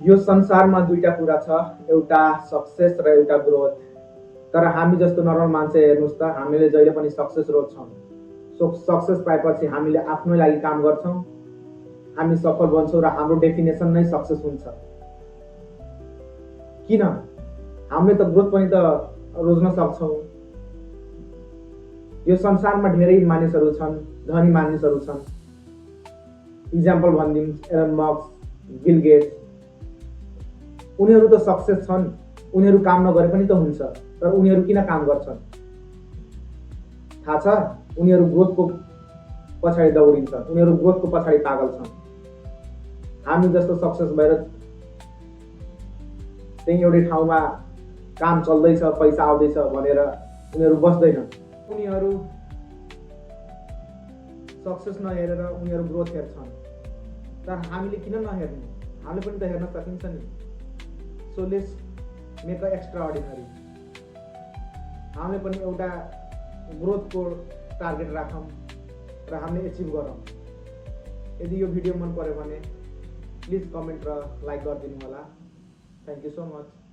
यो संसारमा दुईटा कुरा छ, एउटा सक्सेस र एउटा ग्रोथ। तर हामी जस्तो नर्मल मान्छे हेर्नुहोस् त, हामीले जहिले पनि सक्सेस रोज्छौँ। सक्सेस पाएपछि हामीले आफ्नै लागि काम गर्छौँ, हामी सफल बन्छौँ र हाम्रो डेफिनेसन नै सक्सेस हुन्छ। किन? हामीले त ग्रोथ पनि त रोज्न सक्छौँ। यो संसारमा धेरै मानिसहरू छन्, धनी मानिसहरू छन्। इक्जाम्पल भनिदिउँ, एलन मस्क, बिल गेट्स। उनीहरू त सक्सेस छन्, उनीहरू काम नगरे पनि त हुन्छ, तर उनीहरू किन काम गर्छन् थाहा छ? उनीहरू ग्रोथको पछाडि दौडिन्छ, उनीहरू ग्रोथको पछाडि पागल छन्। हामी जस्तो सक्सेस भएर त्यही एउटै ठाउँमा काम चल्दैछ, पैसा आउँदैछ भनेर उनीहरू बस्दैनन्। उनीहरू सक्सेस नहेरेर उनीहरू ग्रोथ हेर्छन्। तर हामीले किन नहेर्नु? हामीले पनि त हेर्न सकिन्छ नि। So let's make a extraordinary. हामीले पनि एउटा ग्रोथको टार्गेट राखौँ र हामीले एचिभ गरौँ। यदि यो भिडियो मन पर्यो भने प्लिज कमेन्ट र लाइक गरिदिनु होला। Thank you so much.